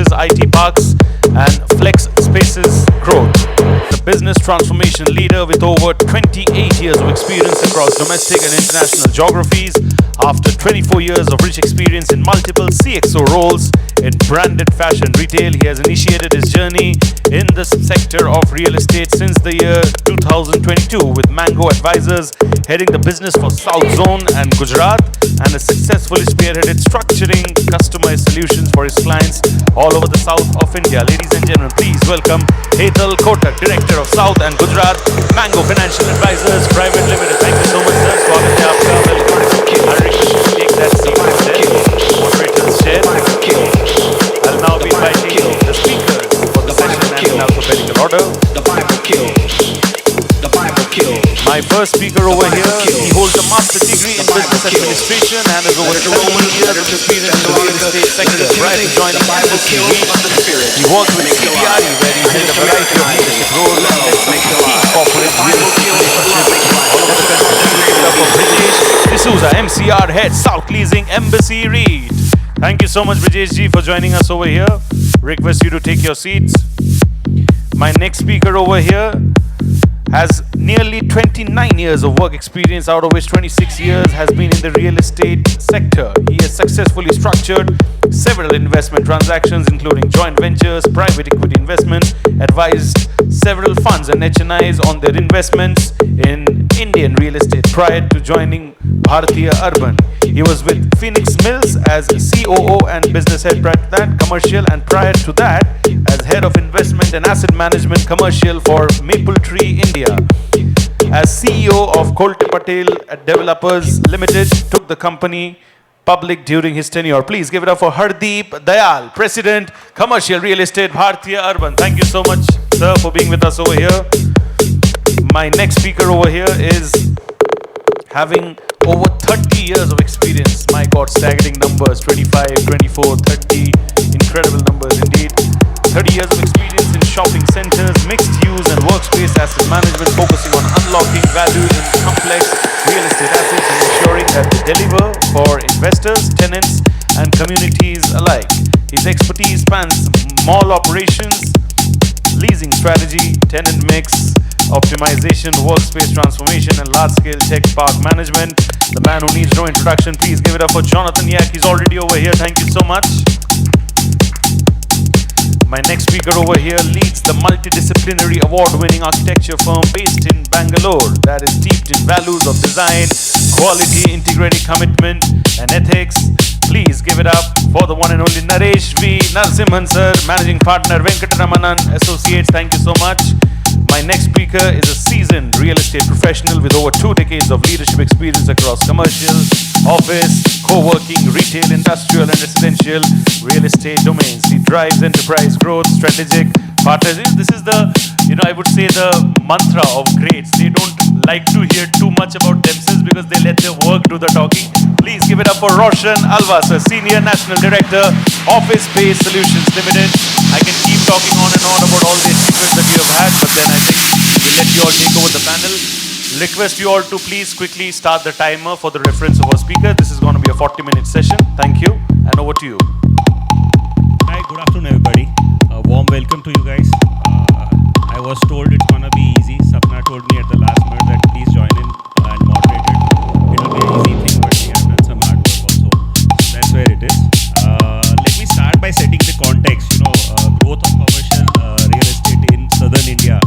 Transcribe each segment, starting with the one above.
Flexspaces IT Parks and Flexspaces Growth. The business transformation leader with over 28 years of experience across domestic and international geographies. After 24 years of rich experience in multiple CXO roles in branded fashion retail, he has initiated his journey in the sector of real estate since the year 2022 with Mango Advisors heading the business for South Zone and Gujarat, and has successfully spearheaded structuring customized solutions for his clients all over the south of India. Ladies and gentlemen, please welcome Hetal, Kotak, Director of South and Gujarat, Mango Financial Advisors Private Limited. Thank you so much, sir. Swagat hai aapka. Welcome. Take that seat right there. Moderator's chair. I'll now be inviting the speakers for the session and in alphabetical order. The Bible kills. The Bible kills. My first speaker over here, he holds a master's degree in business administration and has over 17 years of experience in the real estate sector. Prior to joining M.Inst.D, he worked with CBRE where he held a variety of leadership roles and led some key corporate real estate relationships all over the country. Give it up for Brijesh, Dsouza, MCR Head, South Leasing, Embassy REIT. Thank you so much, Brijesh ji, for joining us over here. Request you to take your seats. My next speaker over here has nearly 29 years of work experience, out of which 26 years has been in the real estate sector. He has successfully structured several investment transactions, including joint ventures, private equity investments, advised several funds and HNIs on their investments in Indian real estate. Prior to joining Bhartiya Urban, he was with Phoenix Mills as COO and business head, prior to that commercial, and prior to that as head of investment and asset management commercial for Maple Tree India. As CEO of Kotak Developers Limited, took the company public during his tenure. Please give it up for Hardeep Dayal, President, Commercial Real Estate, Bhartiya Urban. Thank you so much, sir, for being with us over here. My next speaker over here is having over 30 years of experience. My God, staggering numbers, 25, 24, 30, incredible numbers indeed. 30 years of experience in shopping centers, mixed use and workspace asset management, focusing on unlocking value in complex real estate assets and ensuring that they deliver for investors, tenants and communities alike. His expertise spans mall operations, leasing strategy, tenant mix, optimization, workspace transformation and large-scale tech park management. The man who needs no introduction, please give it up for Jonathan Yach. He's already over here. Thank you so much. My next speaker over here leads the multidisciplinary award-winning architecture firm based in Bangalore that is steeped in values of design, quality, integrated commitment and ethics. Please give it up for the one and only Naresh V. Narasimhan sir, Managing Partner, Venkataramanan Associates. Thank you so much. My next speaker is a seasoned real estate professional with over 2 decades of leadership experience across commercial, office, co-working, retail, industrial and residential real estate domains. He drives enterprise growth, strategic partnerships. This is the, I would say the mantra of greats. They don't like to hear too much about themselves because they let their work do the talking. Please give it up for Roshan, Alva, sir, Senior National Director, Office Space Solutions Limited. I can keep talking on and on about all the achievements that you have had, but then I think we'll let you all take over the panel. Request you all to please quickly start the timer for the reference of our speaker. This is going to be a 40-minute session. Thank you, and over to you. Hi, good afternoon, everybody. A warm welcome to you guys. I was told it's going to be easy. Sapna told me at the last minute that please join in and moderate it. It will be an easy thing, but we have done some hard work also. So that's where it is. Let me start by setting the context. Growth of commercial real estate in southern India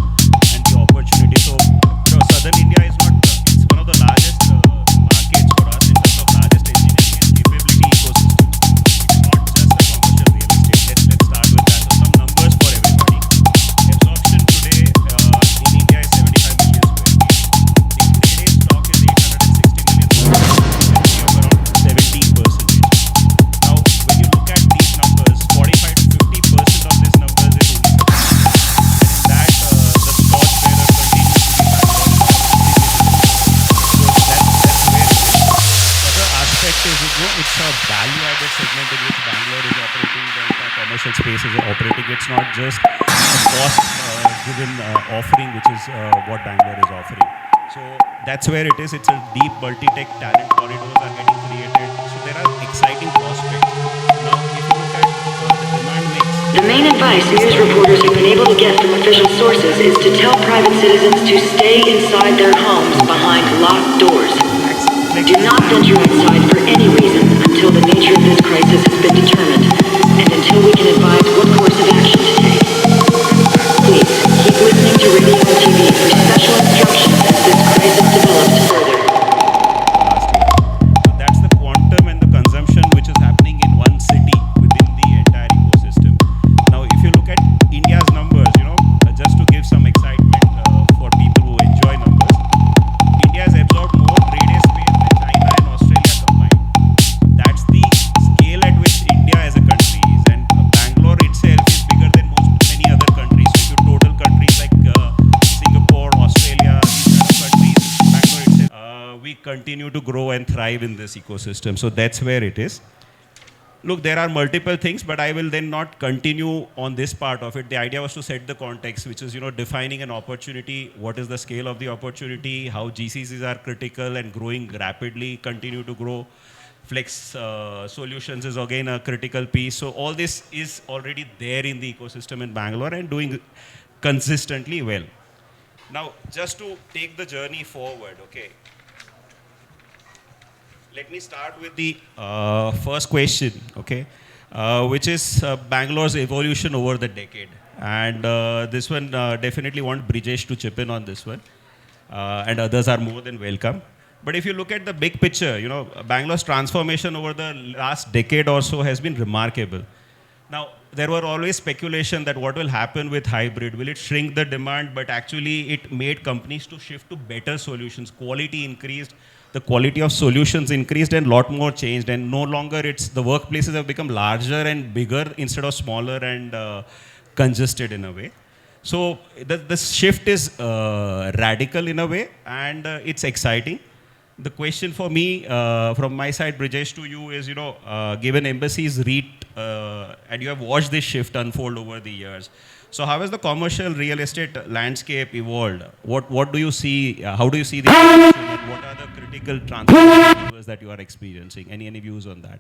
and the opportunity. So, southern India is not, it's one of the largest markets for us in terms of largest engineering and capability ecosystems. It's not just a commercial real estate. Let's start with that. So some numbers for everybody. Absorption today in India is 75 million square feet. The Grade A stock is 860 million square feet, of around 17%. Now, when you look at these numbers, 45 to 50% of these numbers is only and in that, the stock bearer continues to be Bangalore. It's a value-added segment in which Bangalore is operating, the entire commercial space is operating. It's not just a cost-driven offering, which is what Bangalore is offering. So that's where it is. It's a deep multi-tech talent corridors are getting created. So there are exciting prospects. Now, if you look at the demand mix, The main advice news reporters have been able to get from official sources is to tell private citizens to stay inside their homes behind locked doors. Do not venture outside for any reason until the nature of this crisis has been determined and until we can advise what course of action to take. Please keep listening to radio and TV for special instructions as this crisis develops further. last year. So that's the quantum and the consumption which is happening in one city within the entire ecosystem. Now, if you look at India's numbers, just to give some excitement for people who enjoy numbers, India has absorbed more trade space than China and Australia combined. That's the scale at which India as a country is, and Bangalore itself is bigger than many other countries. So if you total countries like Singapore, Australia, these kind of countries, Bangalore itself, we continue to grow and thrive in this ecosystem. So that's where it is. Look, there are multiple things, but I will then not continue on this part of it. The idea was to set the context, which is, defining an opportunity, what is the scale of the opportunity, how GCCs are critical and growing rapidly, continue to grow. Flex solutions is again a critical piece. So all this is already there in the ecosystem in Bangalore and doing consistently well. Now, just to take the journey forward, okay. Let me start with the first question, okay, which is Bangalore's evolution over the decade. And this one, definitely want Brijesh to chip in on this one. And others are more than welcome. But if you look at the big picture, Bangalore's transformation over the last decade or so has been remarkable. Now, there were always speculation that what will happen with hybrid, will it shrink the demand? But actually, it made companies to shift to better solutions. Quality increased, the quality of solutions increased, and a lot more changed. And no longer the workplaces have become larger and bigger instead of smaller and congested in a way. So the shift is radical in a way, and it's exciting. The question for me, from my side, Brijesh, to you is, given Embassy's REIT, and you have watched this shift unfold over the years. So how has the commercial real estate landscape evolved? What do you see? How do you see the evolution, and what are the critical transformations that you are experiencing? Any views on that?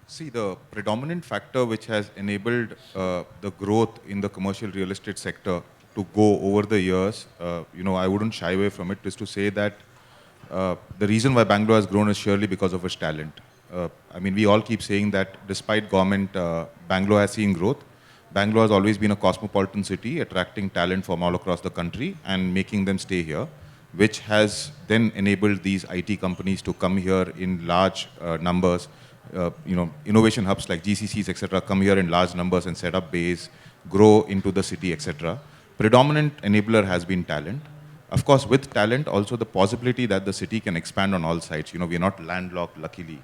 See, the predominant factor which has enabled the growth in the commercial real estate sector to go over the years, I wouldn't shy away from it, is to say that the reason why Bangalore has grown is surely because of its talent. We all keep saying that despite government, Bangalore has seen growth. Bangalore has always been a cosmopolitan city, attracting talent from all across the country and making them stay here, which has then enabled these IT companies to come here in large numbers. Innovation hubs like GCCs, etc., come here in large numbers and set up base, grow into the city, etc. Predominant enabler has been talent. Of course, with talent, also the possibility that the city can expand on all sides. We are not landlocked, luckily,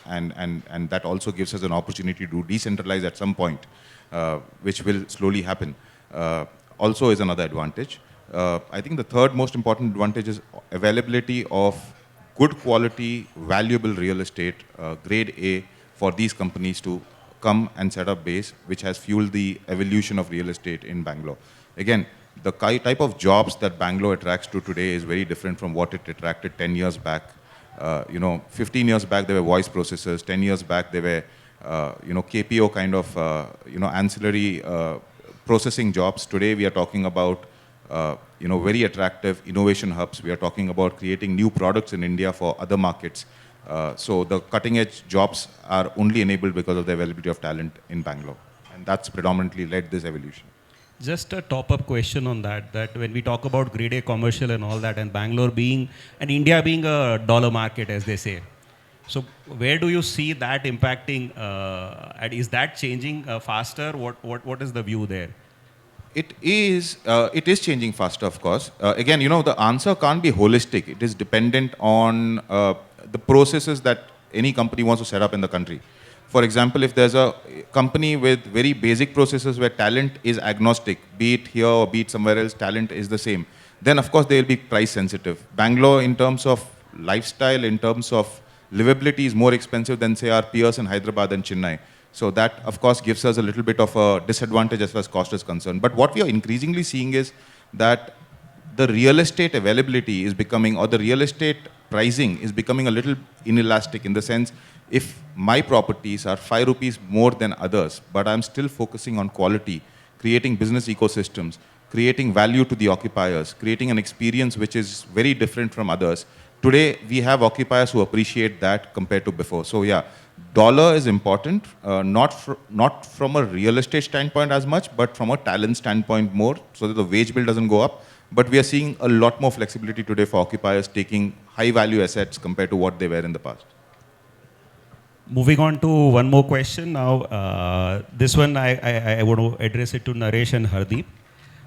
and that also gives us an opportunity to decentralize at some point, which will slowly happen. Also is another advantage. I think the third most important advantage is availability of good quality, valuable real estate, grade A, for these companies to come and set up base, which has fueled the evolution of real estate in Bangalore. Again, the type of jobs that Bangalore attracts to today is very different from what it attracted 10 years back. 15 years back, there were voice processors. 10 years back, there were, KPO kind of, ancillary processing jobs. Today, we are talking about, very attractive innovation hubs. We are talking about creating new products in India for other markets. So the cutting edge jobs are only enabled because of the availability of talent in Bangalore. And that's predominantly led this evolution. Just a top-up question on that when we talk about grade A commercial and all that, and Bangalore being, and India being a dollar market, as they say. So where do you see that impacting, and is that changing faster? What is the view there? It is changing faster, of course. Again, the answer can't be holistic. It is dependent on the processes that any company wants to set up in the country. For example, if there's a company with very basic processes where talent is agnostic, be it here or be it somewhere else, talent is the same, then of course they will be price sensitive. Bangalore, in terms of lifestyle, in terms of livability, is more expensive than, say, our peers in Hyderabad and Chennai. So that, of course, gives us a little bit of a disadvantage as far as cost is concerned. But what we are increasingly seeing is that the real estate availability is becoming, or the real estate pricing is becoming a little inelastic, in the sense, if my properties are 5 rupees more than others, but I'm still focusing on quality, creating business ecosystems, creating value to the occupiers, creating an experience which is very different from others. Today, we have occupiers who appreciate that compared to before. So yeah, dollar is important, not from a real estate standpoint as much, but from a talent standpoint more, so that the wage bill doesn't go up. But we are seeing a lot more flexibility today for occupiers taking high value assets compared to what they were in the past. Moving on to one more question now. This one I want to address it to Naresh and Hardeep.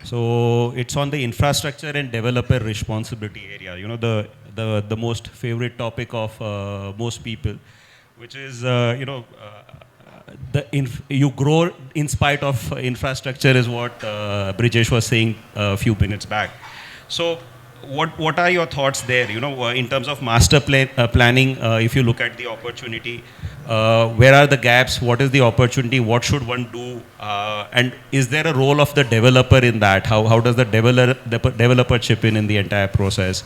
So it's on the infrastructure and developer responsibility area. You know, the most favorite topic of most people, which is you grow in spite of infrastructure, is what Brijesh was saying a few minutes back. So what are your thoughts there? You know, in terms of master planning, if you look at the opportunity, where are the gaps? What is the opportunity? What should one do? And is there a role of the developer in that? How does the developer chip in the entire process?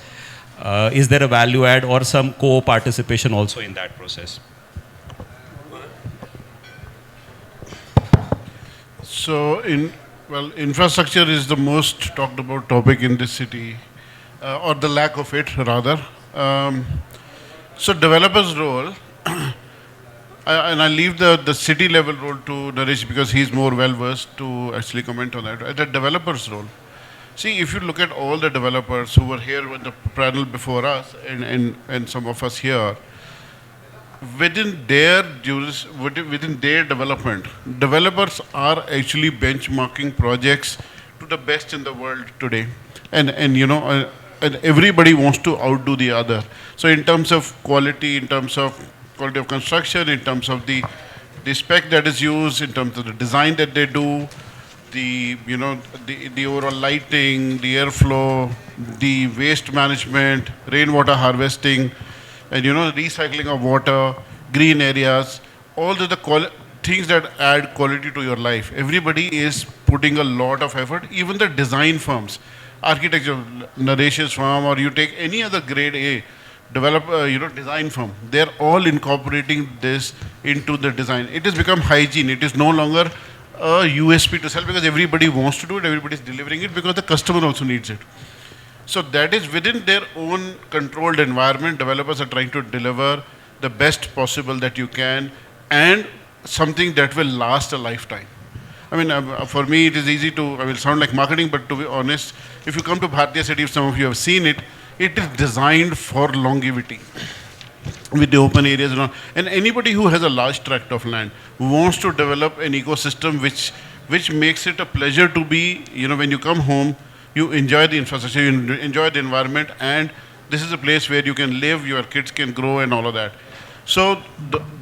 Is there a value add or some co-participation also in that process? So, infrastructure is the most talked about topic in this city, or the lack of it, rather. So, developer's role, and I leave the city level role to Naresh because he's more well versed to actually comment on that. The developer's role. See, if you look at all the developers who were here with the panel before us, and some of us here, within their development, developers are actually benchmarking projects to the best in the world today, and everybody wants to outdo the other. So in terms of quality, in terms of quality of construction, in terms of the spec that is used, in terms of the design that they do, the overall lighting, the airflow, the waste management, rainwater harvesting, and recycling of water, green areas, all the things that add quality to your life. Everybody is putting a lot of effort. Even the design firms, architecture, Naresh's firm, or you take any other grade A design firm, they're all incorporating this into the design. It has become hygiene. It is no longer a USP to sell because everybody wants to do it. Everybody is delivering it because the customer also needs it. So that is within their own controlled environment. Developers are trying to deliver the best possible that you can, and something that will last a lifetime. I mean, for me, it is easy to, I will sound like marketing, but to be honest, if you come to Bhartiya city, if some of you have seen it, it is designed for longevity with the open areas and all. And anybody who has a large tract of land wants to develop an ecosystem which makes it a pleasure to be, when you come home, you enjoy the infrastructure, you enjoy the environment, and this is a place where you can live, your kids can grow and all of that. So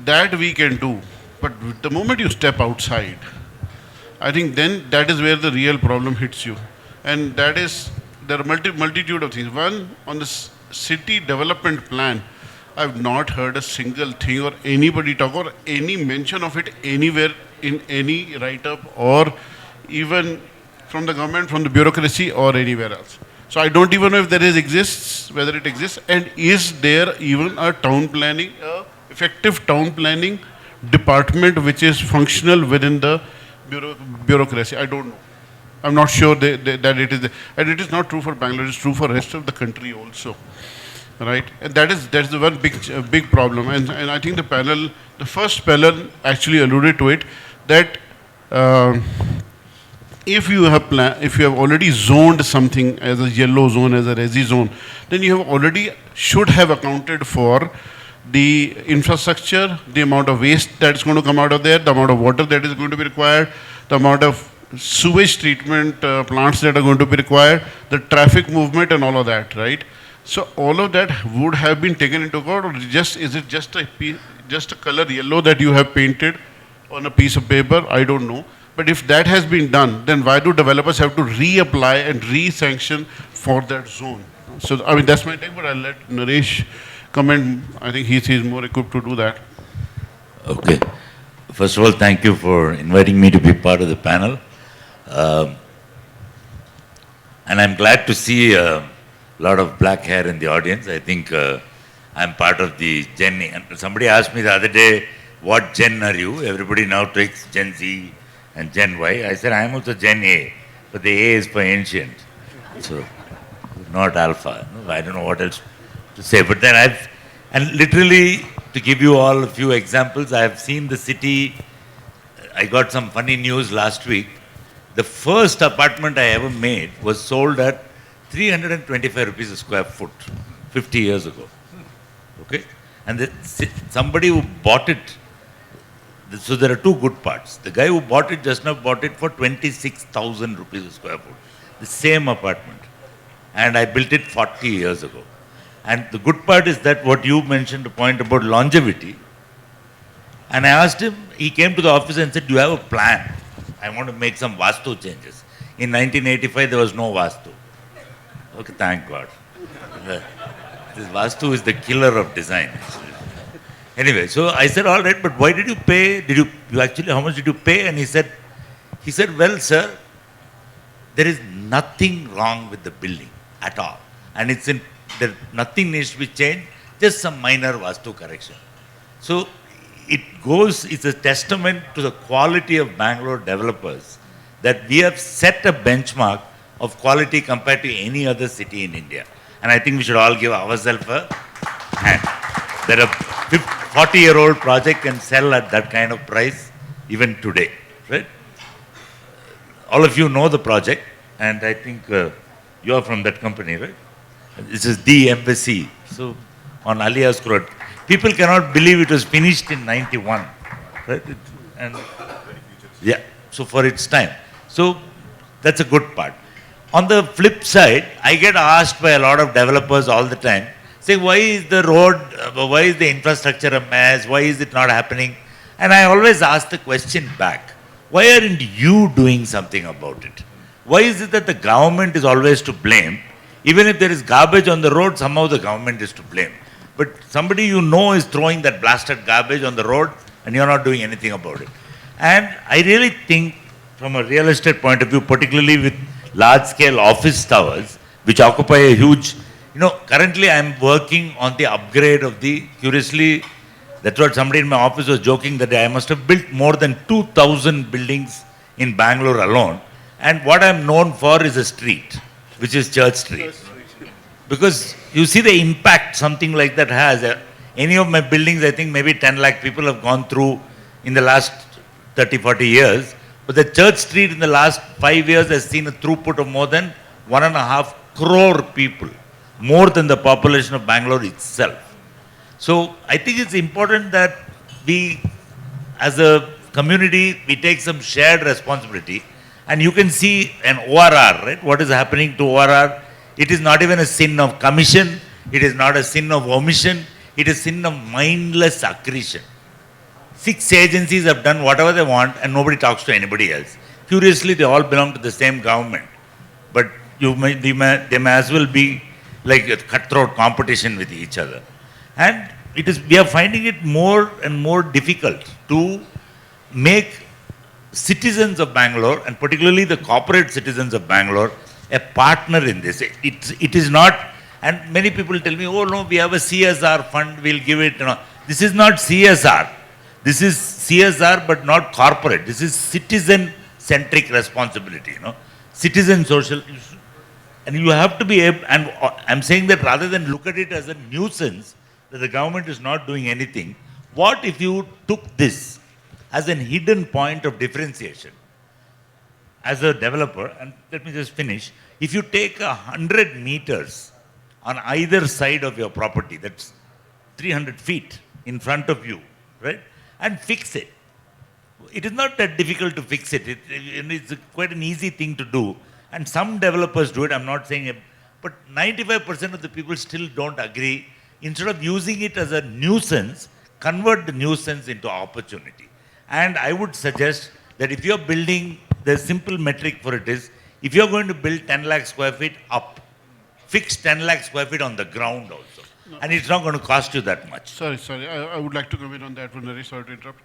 that we can do. But the moment you step outside, I think then that is where the real problem hits you. And that is, there are multitude of things. One, on the city development plan, I've not heard a single thing or anybody talk or any mention of it anywhere in any write-up, or even from the government, from the bureaucracy, or anywhere else. So I don't even know if whether it exists, and is there even a town planning, effective town planning department which is functional within the bureaucracy? I don't know. I'm not sure that it is, and it is not true for Bangalore. It's true for the rest of the country also, right? And that's the one big problem. And I think the first panel actually alluded to it, that if you have already zoned something as a yellow zone, as a resi zone, then you have should have accounted for the infrastructure, the amount of waste that is going to come out of there, the amount of water that is going to be required, the amount of sewage treatment plants that are going to be required, the traffic movement and all of that, right? So all of that would have been taken into account, or is it just a color yellow that you have painted on a piece of paper? I don't know. But if that has been done, then why do developers have to reapply and re-sanction for that zone? So, I mean, that's my take, but I'll let Naresh comment. I think he's more equipped to do that. Okay. First of all, thank you for inviting me to be part of the panel. And I'm glad to see a lot of black hair in the audience. I think I'm part of the Gen. And somebody asked me the other day, what Gen are you? Everybody now takes Gen Z and Gen Y. I said, I'm also Gen A, but the A is for ancient. So, not alpha. No, I don't know what else to say. But then and literally, to give you all a few examples, I have seen the city. I got some funny news last week. The first apartment I ever made was sold at 325 rupees a square foot 50 years ago. Okay? And somebody who bought it, so there are two good parts. The guy who bought it just now bought it for 26,000 rupees a square foot. The same apartment. And I built it 40 years ago. And the good part is that what you mentioned, the point about longevity. And I asked him, he came to the office and said, do you have a plan? I want to make some Vastu changes. In 1985, there was no Vastu. Okay, thank God. This Vastu is the killer of design. Anyway, so I said, all right, but why did you pay? Did you actually, how much did you pay? And he said, well, sir, there is nothing wrong with the building at all. And nothing needs to be changed, just some minor Vastu correction. So it's a testament to the quality of Bangalore developers that we have set a benchmark of quality compared to any other city in India. And I think we should all give ourselves a hand. That a 40-year-old project can sell at that kind of price even today, right? All of you know the project, and I think you are from that company, right? This is the embassy. So on Alias Road. People cannot believe it was finished in 91, right? And yeah, so for its time. So that's a good part. On the flip side, I get asked by a lot of developers all the time, say, why is the road, why is the infrastructure a mess? Why is it not happening? And I always ask the question back, why aren't you doing something about it? Why is it that the government is always to blame? Even if there is garbage on the road, somehow the government is to blame. But somebody you know is throwing that blasted garbage on the road and you're not doing anything about it. And I really think from a real estate point of view, particularly with large-scale office towers, which occupy a huge, currently I'm working on the upgrade of curiously, that's what somebody in my office was joking that I must have built more than 2,000 buildings in Bangalore alone. And what I'm known for is a street, which is Church Street. Because you see the impact something like that has. Any of my buildings, I think maybe 10 lakh people have gone through in the last 30, 40 years. But the Church Street in the last 5 years has seen a throughput of more than 1.5 crore people, more than the population of Bangalore itself. So I think it's important that we, as a community, we take some shared responsibility. And you can see an ORR, right? What is happening to ORR? It is not even a sin of commission. It is not a sin of omission. It is a sin of mindless accretion. 6 agencies have done whatever they want and nobody talks to anybody else. Curiously, they all belong to the same government. But they may as well be like a cutthroat competition with each other. And we are finding it more and more difficult to make citizens of Bangalore, and particularly the corporate citizens of Bangalore, a partner in this. It is not, and many people tell me, oh no, we have a CSR fund, we'll give it. This is not CSR. This is CSR but not corporate. This is citizen-centric responsibility, citizen social. And you have to be able, and I'm saying that rather than look at it as a nuisance, that the government is not doing anything, what if you took this as a hidden point of differentiation? As a developer, and let me just finish, if you take 100 meters on either side of your property, that's 300 feet in front of you, right? And fix it. It is not that difficult to fix it. It's quite an easy thing to do. And some developers do it, I'm not saying it, but 95% of the people still don't agree. Instead of using it as a nuisance, convert the nuisance into opportunity. And I would suggest that if you're building, the simple metric for it is, if you're going to build 10 lakh square feet up, fix 10 lakh square feet on the ground also. No. And it's not going to cost you that much. Sorry. I would like to comment on that one, Naresh, sorry to interrupt.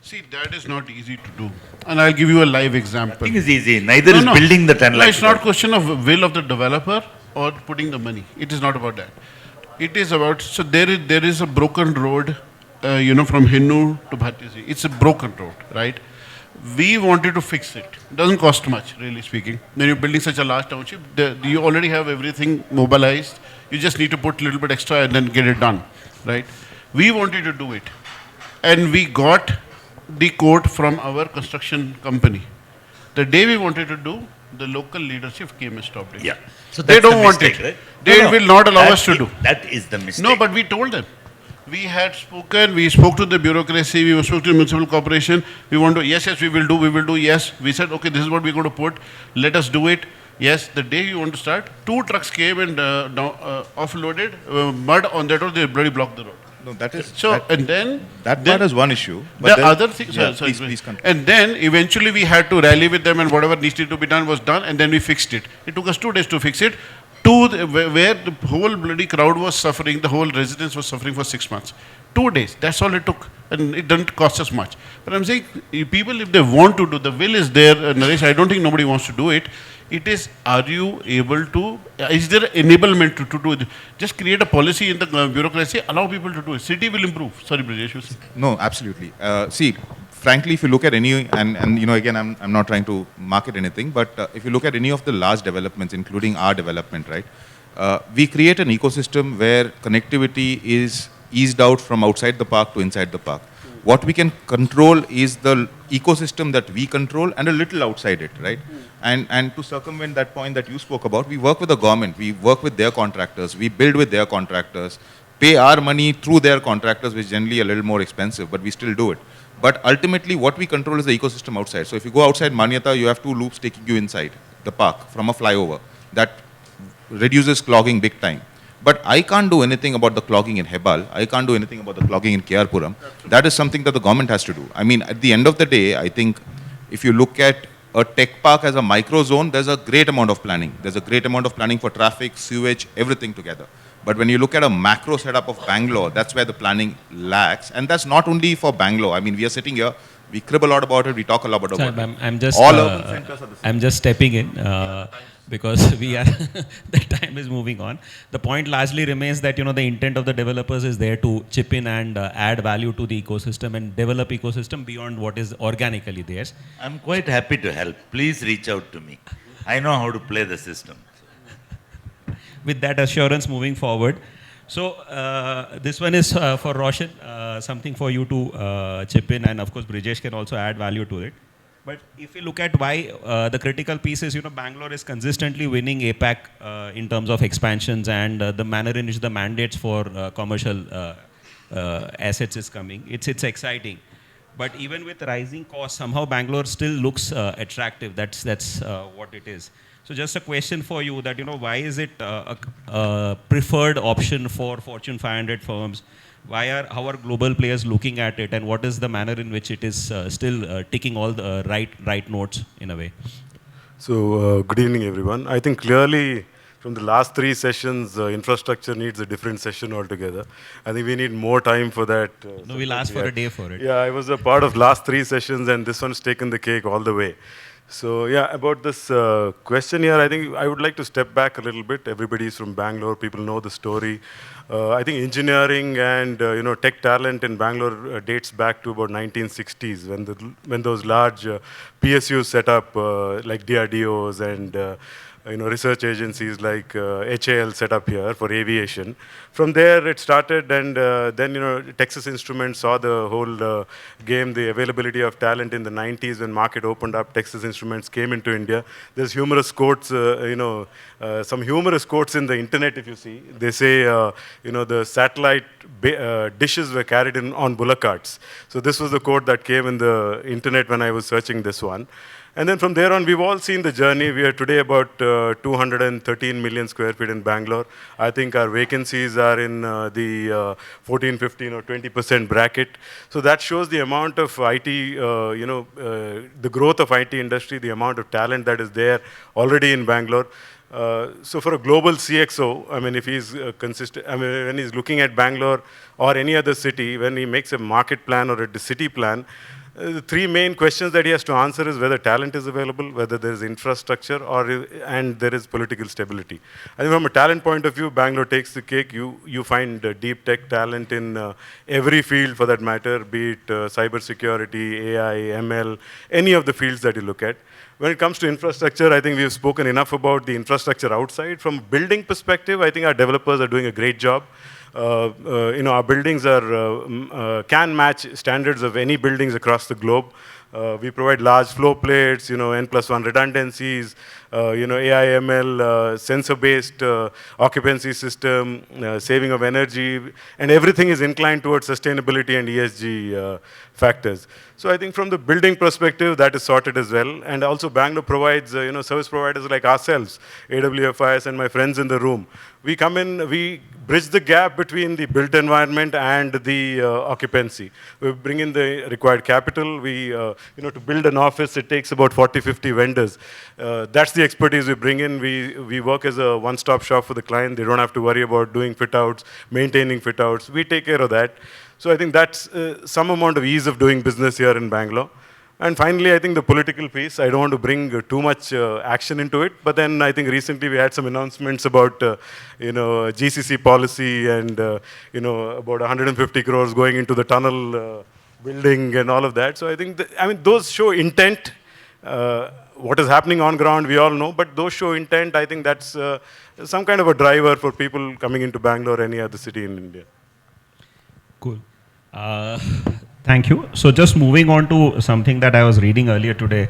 See, that is not easy to do. And I'll give you a live example. Nothing is easy. Neither is building the 10 No, lakh. it's not question of will of the developer or putting the money. It is not about that. It is about, so there is a broken road, from Hinnu to Bhartiya. It's a broken road, right? We wanted to fix it. It doesn't cost much, really speaking. When you're building such a large township, you already have everything mobilized. You just need to put a little bit extra and then get it done, right? We wanted to do it. And we got the quote from our construction company. The day we wanted to do, the local leadership came and stopped it. Yeah. So They that's don't the want mistake, it. right? They will not allow us to do. That is the mistake. No, but we told them. We had spoken, we spoke to the bureaucracy, we spoke to the municipal corporation. We want to, yes, we will do, yes. We said, okay, this is what we're going to put. Let us do it. Yes, the day you want to start, 2 trucks came and offloaded mud on that road, they bloody blocked the road. No, that is So, and then... that part is one issue. The other thing... Yeah, sorry, please continue. and then eventually we had to rally with them and whatever needed to be done was done and then we fixed it. It took us 2 days to fix it. Where the whole bloody crowd was suffering, the whole residence was suffering for 6 months. 2 days, that's all it took. And it didn't cost us much. But I'm saying, people, if they want to do, the will is there, Naresh, I don't think nobody wants to do it. It is, are you able to, is there enablement to do it? Just create a policy in the bureaucracy, allow people to do it. City will improve. Sorry, Brijesh, you say. No, absolutely. See, frankly, if you look at any, and again, I'm not trying to market anything, but if you look at any of the large developments, including our development, right, we create an ecosystem where connectivity is eased out from outside the park to inside the park. What we can control is the ecosystem that we control and a little outside it, right? And to circumvent that point that you spoke about, we work with the government, we work with their contractors, we build with their contractors, pay our money through their contractors, which is generally a little more expensive, but we still do it. But ultimately, what we control is the ecosystem outside. So if you go outside Manyata, you have 2 loops taking you inside the park from a flyover. That reduces clogging big time. But I can't do anything about the clogging in Hetal. I can't do anything about the clogging in Kerpuram. That is something that the government has to do. I mean, at the end of the day, I think if you look at a tech park as a micro zone, there's a great amount of planning. There's a great amount of planning for traffic, sewage, everything together. But when you look at a macro setup of Bangalore, that's where the planning lacks. And that's not only for Bangalore. I mean, we are sitting here, we crib a lot about it, we talk a lot about it. I'm just, all urban centers are the same. I'm just stepping in because we are, the time is moving on. The point largely remains that, the intent of the developers is there to chip in and add value to the ecosystem and develop ecosystem beyond what is organically theirs. I'm quite happy to help. Please reach out to me. I know how to play the system. With that assurance moving forward. So this one is for Roshan, something for you to chip in, and of course Brijesh can also add value to it. But if you look at why the critical piece is, Bangalore is consistently winning APAC in terms of expansions and the manner in which the mandates for commercial assets is coming. It's exciting. But even with rising costs, somehow Bangalore still looks attractive. That's what it is. So just a question for you that, why is it a preferred option for Fortune 500 firms? How are global players looking at it, and what is the manner in which it is still ticking all the right notes in a way? So good evening, everyone. I think clearly from the last 3 sessions, infrastructure needs a different session altogether. I think we need more time for that. No, we'll ask for a day for it. Yeah, I was a part of last 3 sessions, and this one's taken the cake all the way. So yeah, about this question here, I think I would like to step back a little bit. Everybody is from Bangalore, people know the story. I think engineering and tech talent in Bangalore dates back to about 1960s when those large PSUs set up like DRDOs and research agencies like HAL set up here for aviation. From there it started, and then Texas Instruments saw the whole game, the availability of talent in the 90s when market opened up. Texas Instruments came into India. There's humorous quotes, some humorous quotes in the internet if you see. They say, the satellite dishes were carried in on bullock carts. So this was the quote that came in the internet when I was searching this one. And then from there on, we've all seen the journey. We are today about 213 million square feet in Bangalore. I think our vacancies are in the 14, 15 or 20% bracket. So that shows the amount of IT, the growth of IT industry, the amount of talent that is there already in Bangalore. So for a global CXO, I mean, if he's consistent, I mean, when he's looking at Bangalore or any other city, when he makes a market plan or a city plan, The three main questions that he has to answer is whether talent is available, whether there is infrastructure, and there is political stability. I think from a talent point of view, Bangalore takes the cake. You find deep tech talent in every field for that matter, be it cybersecurity, AI, ML, any of the fields that you look at. When it comes to infrastructure, I think we've spoken enough about the infrastructure outside. From a building perspective, I think our developers are doing a great job. Our buildings can match standards of any buildings across the globe. We provide large floor plates, N+1 redundancies, AI, ML, sensor-based occupancy system, saving of energy, and everything is inclined towards sustainability and ESG factors. So I think from the building perspective, that is sorted as well. And also Bangalore provides, service providers like ourselves, AWFIS and my friends in the room. We come in, we bridge the gap between the built environment and the occupancy. We bring in the required capital. To build an office, it takes about 40, 50 vendors. That's the expertise we bring in. We work as a one-stop shop for the client. They don't have to worry about doing fit-outs, maintaining fit-outs. We take care of that. So I think that's some amount of ease of doing business here in Bangalore. And finally, I think the political piece, I don't want to bring too much action into it, but then I think recently we had some announcements about, GCC policy and, about 150 crores going into the tunnel building and all of that. So I think, those show intent. What is happening on ground, we all know, but those show intent. I think that's some kind of a driver for people coming into Bangalore or any other city in India. Cool. Thank you. So just moving on to something that I was reading earlier today,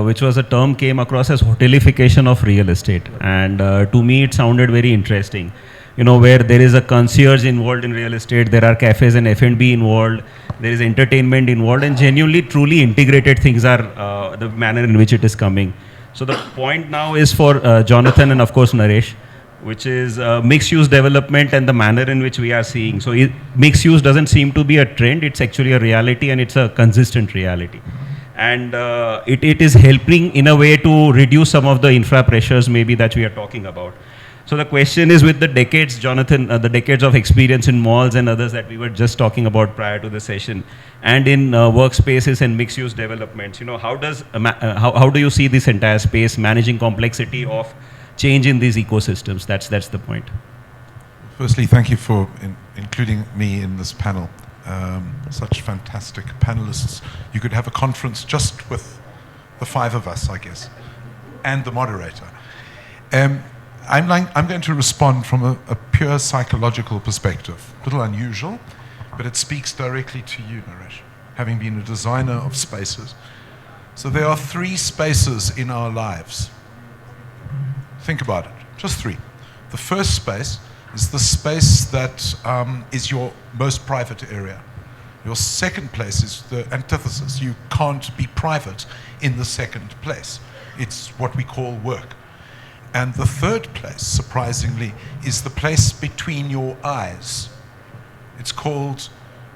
which was a term came across as hotelification of real estate. And to me, it sounded very interesting. Where there is a concierge involved in real estate, there are cafes and F&B involved, there is entertainment involved, and genuinely, truly integrated things are the manner in which it is coming. So the point now is for Jonathan and of course Naresh, which is mixed-use development and the manner in which we are seeing. So mixed use doesn't seem to be a trend, it's actually a reality, and it's a consistent reality. And it is helping in a way to reduce some of the infra pressures maybe that we are talking about. So the question is, with the decades, Jonathan, the decades of experience in malls and others that we were just talking about prior to the session, and in workspaces and mixed-use developments, how do you see this entire space managing complexity of change in these ecosystems? That's the point. Firstly, thank you for including me in this panel. Such fantastic panelists. You could have a conference just with the five of us, I guess, and the moderator. I'm going to respond from a pure psychological perspective. A little unusual, but it speaks directly to you, Naresh, having been a designer of spaces. So there are three spaces in our lives. Think about it, just three. The first space is the space that is your most private area. Your second place is the antithesis. You can't be private in the second place. It's what we call work. And the third place, surprisingly, is the place between your eyes. It's called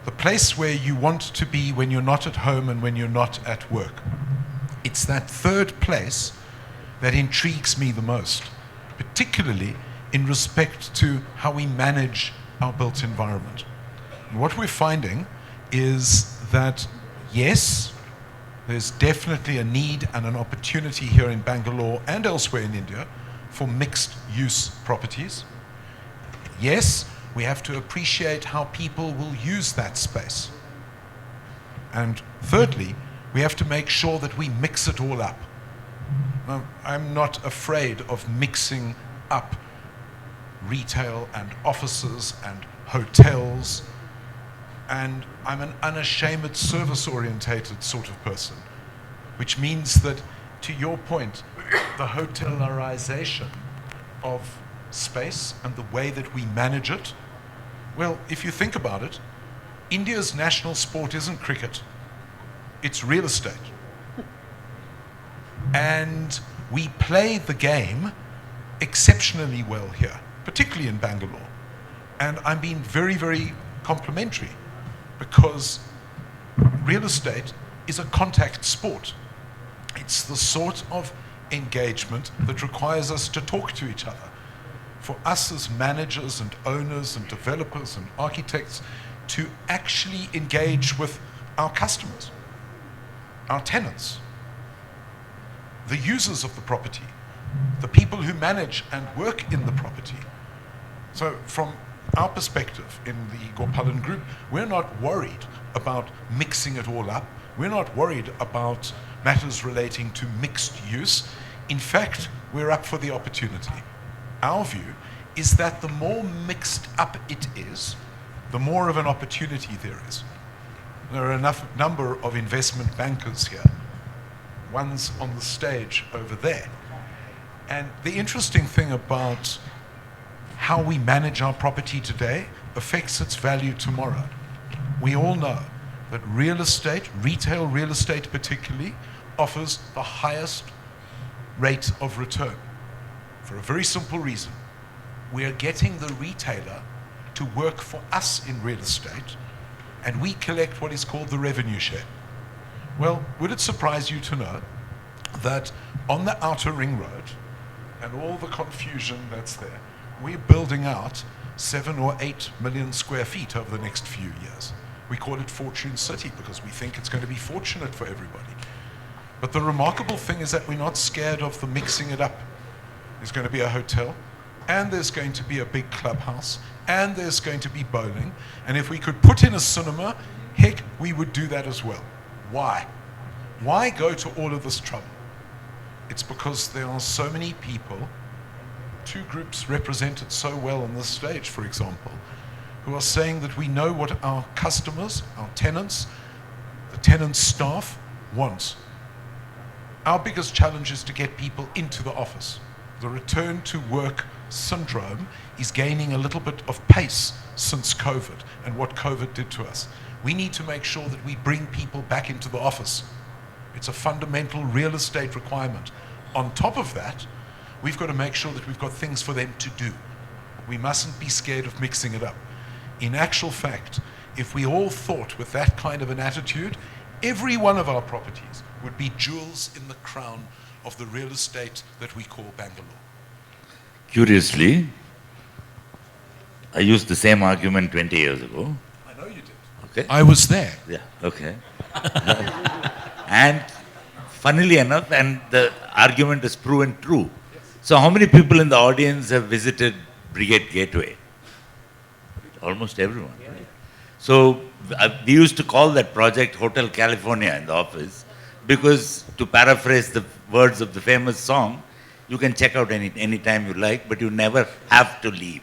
the place where you want to be when you're not at home and when you're not at work. It's that third place that intrigues me the most, particularly in respect to how we manage our built environment. And what we're finding is that, yes, there's definitely a need and an opportunity here in Bangalore and elsewhere in India for mixed-use properties. Yes, we have to appreciate how people will use that space. And thirdly, we have to make sure that we mix it all up. Now, I'm not afraid of mixing up retail and offices and hotels, and I'm an unashamed service-orientated sort of person, which means that, to your point, the hotelarization of space and the way that we manage it, well, if you think about it, India's national sport isn't cricket, it's real estate. And we play the game exceptionally well here, particularly in Bangalore. And I'm being very, very complimentary, because real estate is a contact sport. It's the sort of engagement that requires us to talk to each other. For us as managers and owners and developers and architects to actually engage with our customers, our tenants, the users of the property, the people who manage and work in the property. So from our perspective in the Gopalan group, we're not worried about mixing it all up. We're not worried about matters relating to mixed use. In fact, we're up for the opportunity. Our view is that the more mixed up it is, the more of an opportunity there is. There are enough number of investment bankers here. One's on the stage over there. And the interesting thing about how we manage our property today affects its value tomorrow. We all know that real estate, retail real estate particularly, offers the highest rate of return for a very simple reason. We are getting the retailer to work for us in real estate, and we collect what is called the revenue share. Well, would it surprise you to know that on the outer ring road and all the confusion that's there, we're building out 7 or 8 million square feet over the next few years. We call it Fortune City because we think it's going to be fortunate for everybody. But the remarkable thing is that we're not scared of the mixing it up. There's going to be a hotel, and there's going to be a big clubhouse, and there's going to be bowling. And if we could put in a cinema, heck, we would do that as well. Why? Why go to all of this trouble? It's because there are so many people, two groups represented so well on this stage, for example, who are saying that we know what our customers, our tenants, the tenant staff wants. Our biggest challenge is to get people into the office. The return to work syndrome is gaining a little bit of pace since COVID and what COVID did to us. We need to make sure that we bring people back into the office. It's a fundamental real estate requirement. On top of that, we've got to make sure that we've got things for them to do. We mustn't be scared of mixing it up. In actual fact, if we all thought with that kind of an attitude, every one of our properties would be jewels in the crown of the real estate that we call Bangalore. Curiously, I used the same argument 20 years ago. I know you did. Okay. I was there. Yeah, okay. And funnily enough, and the argument is proven true. So how many people in the audience have visited Brigade Gateway? Almost everyone, right? So we used to call that project Hotel California in the office because, to paraphrase the words of the famous song, you can check out any time you like, but you never have to leave.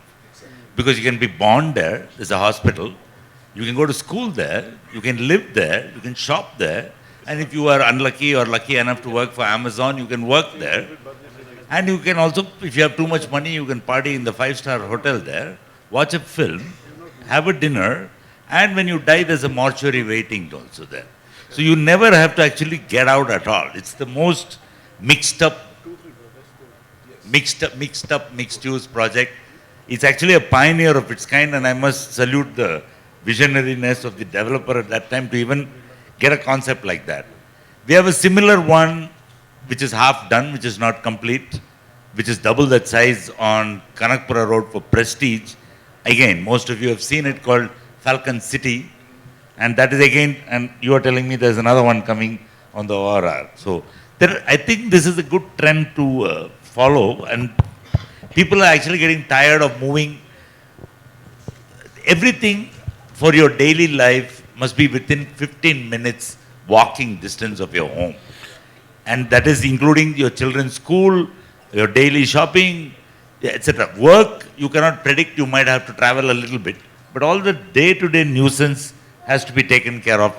Because you can be born there, there's a hospital, you can go to school there, you can live there, you can shop there, and if you are unlucky or lucky enough to work for Amazon, you can work there. And you can also, if you have too much money, you can party in the 5-star hotel there, watch a film, have a dinner, and when you die, there's a mortuary waiting also there. So you never have to actually get out at all. It's the most mixed use project. It's actually a pioneer of its kind, and I must salute the visionariness of the developer at that time to even get a concept like that. We have a similar one which is half done, which is not complete, which is double that size on Kanakpura Road for Prestige. Again, most of you have seen it, called Falcon City. And that is again, and you are telling me there's another one coming on the ORR. So I think this is a good trend to follow, and people are actually getting tired of moving. Everything for your daily life must be within 15 minutes walking distance of your home. And that is including your children's school, your daily shopping, etc. Work, you cannot predict, you might have to travel a little bit. But all the day-to-day nuisance has to be taken care of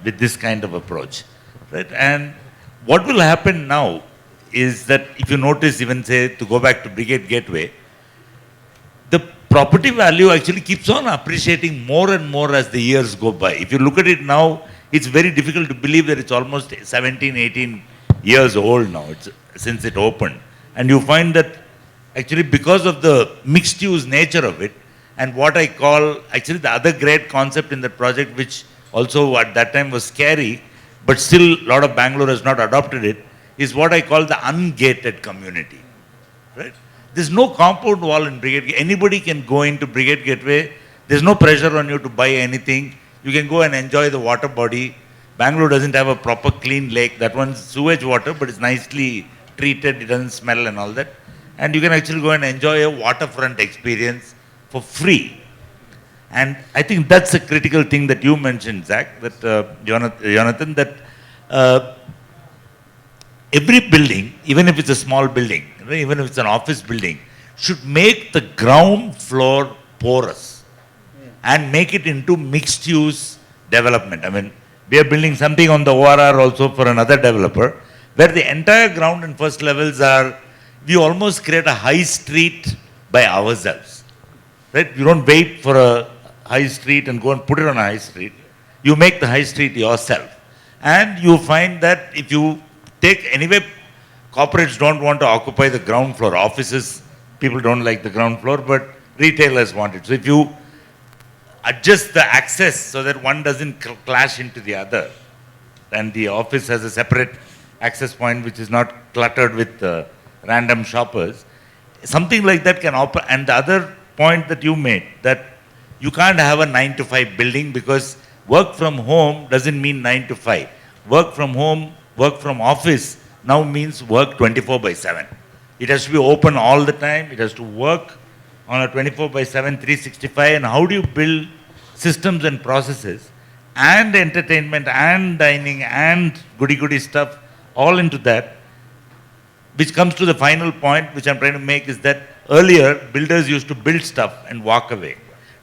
with this kind of approach. Right? And what will happen now is that if you notice, even say, to go back to Brigade Gateway, the property value actually keeps on appreciating more and more as the years go by. If you look at it now, it's very difficult to believe that it's almost 17, 18 years old now, since it opened. And you find that actually because of the mixed use nature of it, and what I call, actually the other great concept in that project, which also at that time was scary, but still a lot of Bangalore has not adopted it, is what I call the ungated community. Right? There's no compound wall in Brigade Gateway. Anybody can go into Brigade Gateway. There's no pressure on you to buy anything. You can go and enjoy the water body. Bangalore doesn't have a proper clean lake. That one's sewage water, but it's nicely treated. It doesn't smell and all that. And you can actually go and enjoy a waterfront experience for free. And I think that's a critical thing that you mentioned, Zach, that Jonathan, that every building, even if it's a small building, even if it's an office building, should make the ground floor porous and make it into mixed use development. I mean, we are building something on the ORR also for another developer, where the entire ground and first levels are, we almost create a high street by ourselves. Right? You don't wait for a high street and go and put it on a high street. You make the high street yourself. And you find that if you take, anyway, corporates don't want to occupy the ground floor. Offices, people don't like the ground floor, but retailers want it. So if you adjust the access so that one doesn't clash into the other, and the office has a separate access point which is not cluttered with random shoppers, something like that can operate. And the other point that you made, that you can't have a 9 to 5 building, because work from home doesn't mean 9 to 5. Work from home, work from office now means work 24/7. It has to be open all the time. It has to work on a 24/7, 365. And how do you build systems and processes and entertainment and dining and goody stuff all into that, which comes to the final point which I'm trying to make, is that earlier builders used to build stuff and walk away.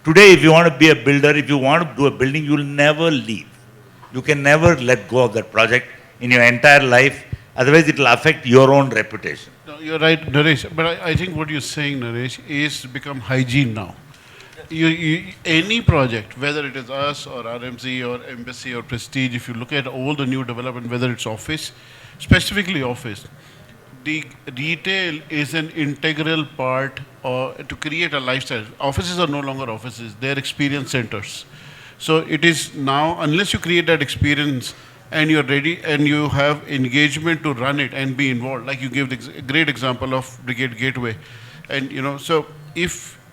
Today, if you want to be a builder, if you want to do a building, you'll never leave. You can never let go of that project in your entire life. Otherwise, it will affect your own reputation. No, you're right, Naresh. But I think what you're saying, Naresh, is become hygiene now. Any project, whether it is us or RMZ or Embassy or Prestige, if you look at all the new development, whether it's office, specifically office, the retail is an integral part to create a lifestyle. Offices are no longer offices, they're experience centers. So it is now, unless you create that experience and you're ready and you have engagement to run it and be involved, like you gave the great example of Brigade Gateway. And so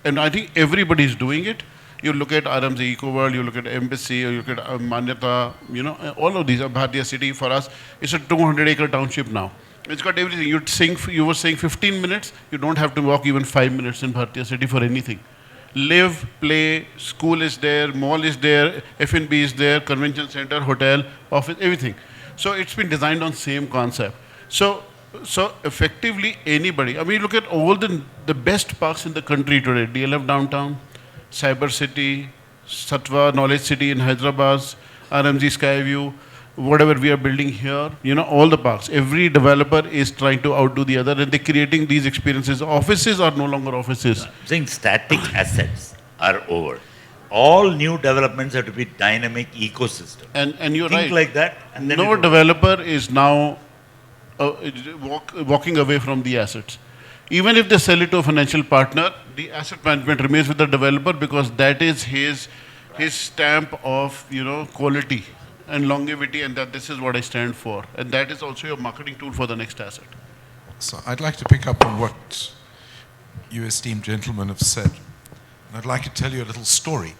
and I think everybody is doing it. You look at RMZ EcoWorld, you look at Embassy, or you look at Manyata, all of these, Bhartiya city for us, it's a 200-acre township now. It's got everything. You were saying 15 minutes, you don't have to walk even 5 minutes in Bhartiya city for anything. Live, play, school is there, mall is there, F&B is there, convention center, hotel, office, everything. So it's been designed on same concept. So effectively anybody, I mean, look at all the best parks in the country today, DLF Downtown, Cyber City, Satwa Knowledge City in Hyderabad, RMZ Skyview, whatever we are building here, all the parks. Every developer is trying to outdo the other, and they're creating these experiences. Offices are no longer offices. I'm saying static assets are over. All new developments have to be dynamic ecosystem. And you're Think right. like that. And then no developer is now walking away from the assets. Even if they sell it to a financial partner, the asset management remains with the developer, because that is his stamp of quality and longevity, and that this is what I stand for. And that is also your marketing tool for the next asset. So I'd like to pick up on what you esteemed gentlemen have said. And I'd like to tell you a little story.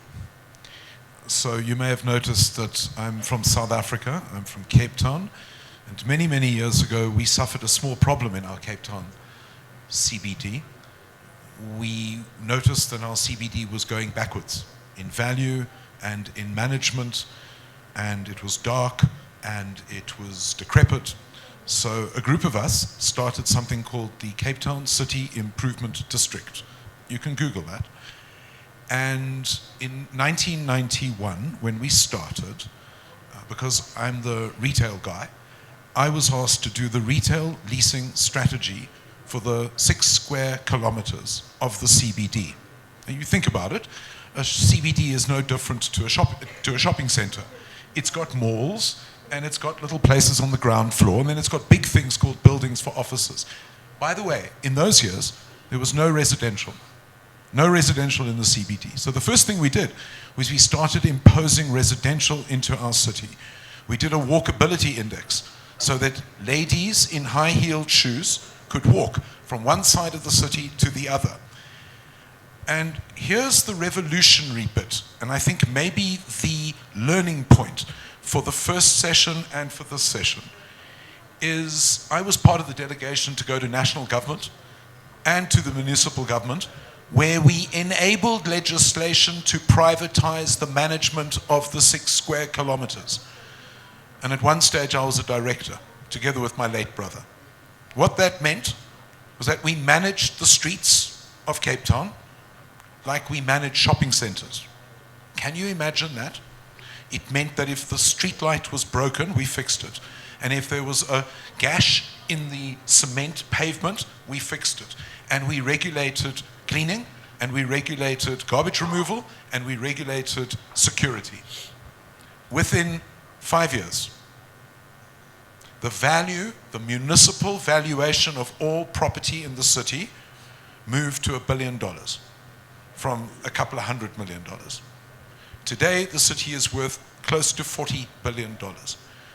So you may have noticed that I'm from South Africa, I'm from Cape Town, and many, many years ago we suffered a small problem in our Cape Town CBD. We noticed that our CBD was going backwards in value and in management, and it was dark and it was decrepit. So a group of us started something called the Cape Town City Improvement District. You can Google that. And in 1991, when we started, because I'm the retail guy, I was asked to do the retail leasing strategy for the 6 square kilometers of the CBD. And you think about it, a CBD is no different to a shopping center. It's got malls, and it's got little places on the ground floor, and then it's got big things called buildings for offices. By the way, in those years, there was no residential in the CBD. So the first thing we did was we started imposing residential into our city. We did a walkability index so that ladies in high-heeled shoes could walk from one side of the city to the other. And here's the revolutionary bit, and I think maybe the learning point for the first session and for this session, is I was part of the delegation to go to national government and to the municipal government, where we enabled legislation to privatize the management of the 6 square kilometers. And at one stage I was a director, together with my late brother. What that meant was that we managed the streets of Cape Town like we manage shopping centers. Can you imagine that? It meant that if the street light was broken, we fixed it. And if there was a gash in the cement pavement, we fixed it. And we regulated cleaning, and we regulated garbage removal, and we regulated security. Within 5 years, the value, the municipal valuation of all property in the city moved to $1 billion from a couple of $100 million. Today, the city is worth close to $40 billion.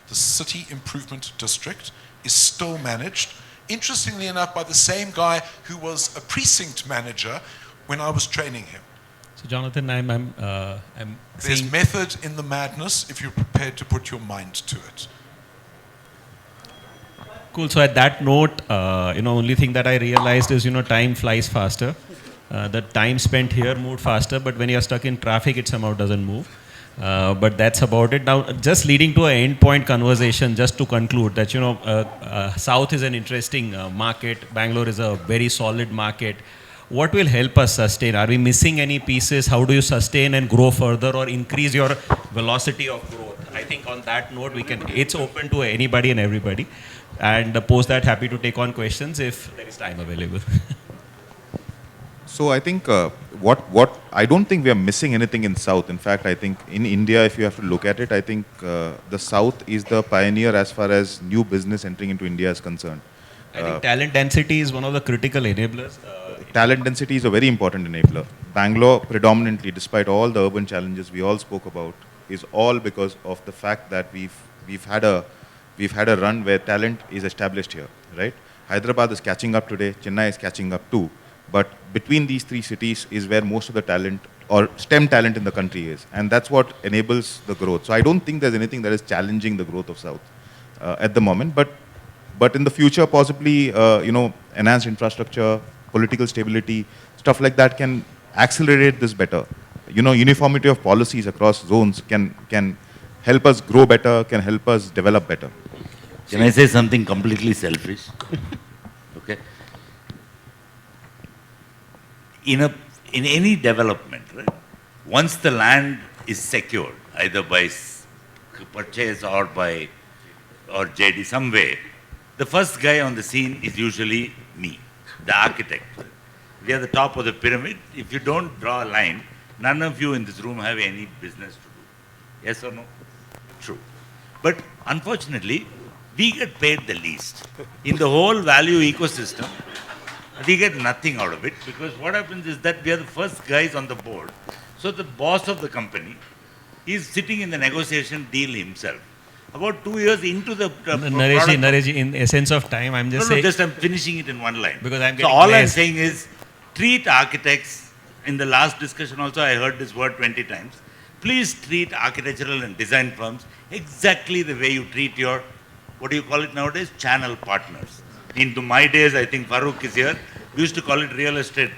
The City Improvement District is still managed, interestingly enough, by the same guy who was a precinct manager when I was training him. So Jonathan, I'm There's seeing method in the madness if you're prepared to put your mind to it. cool. So at that note, only thing that I realized is, time flies faster. The time spent here moved faster, but when you're stuck in traffic, it somehow doesn't move. But that's about it. Now, just leading to an end point conversation, just to conclude that, South is an interesting market. Bangalore is a very solid market. What will help us sustain? Are we missing any pieces? How do you sustain and grow further or increase your velocity of growth? I think on that note, it's open to anybody and everybody. And post that, happy to take on questions if there is time available. So I think what I don't think we are missing anything in South. In fact, I think in India, if you have to look at it, I think the South is the pioneer as far as new business entering into India is concerned. I think talent density is one of the critical enablers. Talent density is a very important enabler. Bangalore predominantly, despite all the urban challenges we all spoke about, is all because of the fact that we've had a run where talent is established here, right? Hyderabad is catching up today, Chennai is catching up too. But between these 3 cities is where most of the talent or STEM talent in the country is. And that's what enables the growth. So I don't think there's anything that is challenging the growth of South at the moment. But in the future, possibly, enhanced infrastructure, political stability, stuff like that can accelerate this better. Uniformity of policies across zones can help us grow better, can help us develop better. Can I say something completely selfish? Okay. In any development, right, once the land is secured, either by purchase or JD, some way, the first guy on the scene is usually me, the architect. We are the top of the pyramid. If you don't draw a line, none of you in this room have any business to do. Yes or no? True. But unfortunately, we get paid the least. In the whole value ecosystem, we get nothing out of it, because what happens is that we are the first guys on the board. So the boss of the company is sitting in the negotiation deal himself. About 2 years into the Naresh, in essence of time, I'm just saying... I'm finishing it in one line. Because I'm so all I'm saying is, treat architects, in the last discussion also I heard this word 20 times, please treat architectural and design firms exactly the way you treat your, what do you call it nowadays, channel partners. Into my days, I think Farooq is here, we used to call it real estate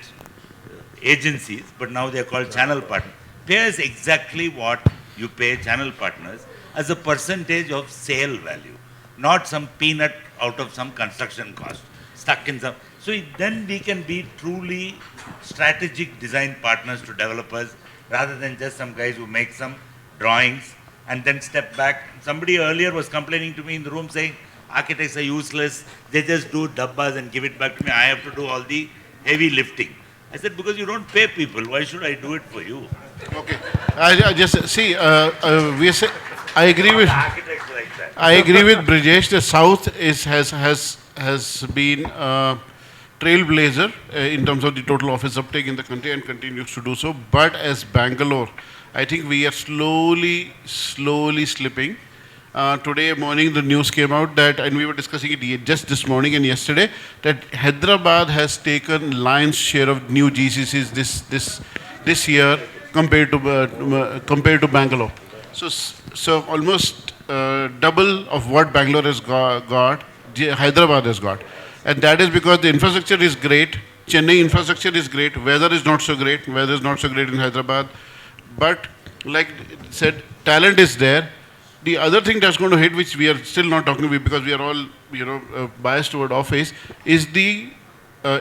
agencies, but now they are called channel partners. Pay us exactly what you pay channel partners as a percentage of sale value, not some peanut out of some construction cost, stuck in some. So then we can be truly strategic design partners to developers, rather than just some guys who make some drawings and then step back. Somebody earlier was complaining to me in the room saying, architects are useless, they just do dabbas and give it back to me, I have to do all the heavy lifting. I said, because you don't pay people, why should I do it for you? Okay. I just see. I agree with. Architects like that. I agree with Brijesh. The South has been a trailblazer in terms of the total office uptake in the country and continues to do so. But as Bangalore, I think we are slowly slipping. Today morning, the news came out that, and we were discussing it just this morning and yesterday, that Hyderabad has taken lion's share of new GCCs this year compared to Bangalore. So almost double of what Bangalore has got, Hyderabad has got. And that is because the infrastructure is great. Chennai infrastructure is great. Weather is not so great. Weather is not so great in Hyderabad. But like said, talent is there. The other thing that's going to hit, which we are still not talking about because we are all, biased toward Awfis, is the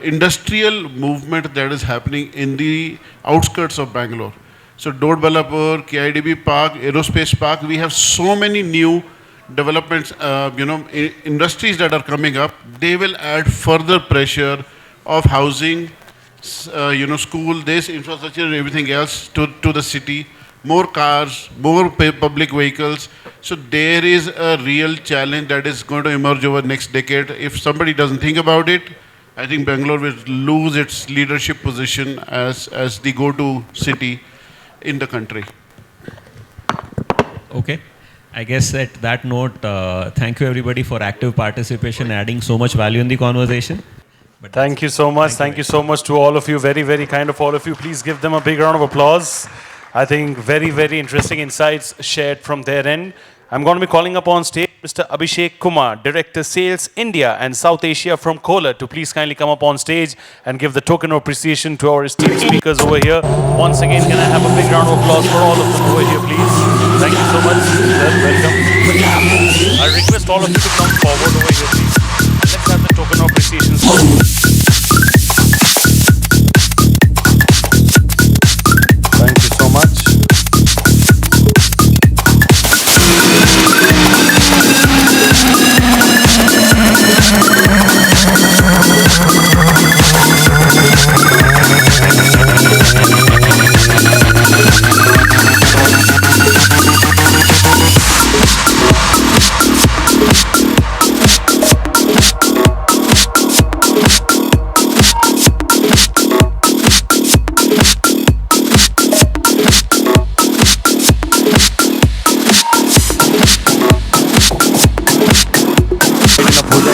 industrial movement that is happening in the outskirts of Bangalore. So Dodbalapur, KIDB Park, Aerospace Park, we have so many new developments, industries that are coming up. They will add further pressure of housing, school, this infrastructure and everything else to the city. More cars, more public vehicles. So there is a real challenge that is going to emerge over the next decade. If somebody doesn't think about it, I think Bangalore will lose its leadership position as the go-to city in the country. Okay. I guess at that note, thank you everybody for active participation, adding so much value in the conversation. But thank you so much. Thank you so much to all of you. Very, very kind of all of you. Please give them a big round of applause. I think very, very interesting insights shared from their end. I'm going to be calling up on stage Mr. Abhishek Kumar, Director Sales India and South Asia from Kotak, to please kindly come up on stage and give the token of appreciation to our esteemed speakers over here. Once again, can I have a big round of applause for all of them over here, please? Thank you so much, sir. Welcome. I request all of you to come forward over here, please. Let's have the token of appreciation. Thank you so much.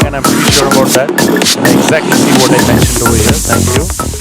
And I'm pretty sure about that. I exactly see what I mentioned over here. Thank you.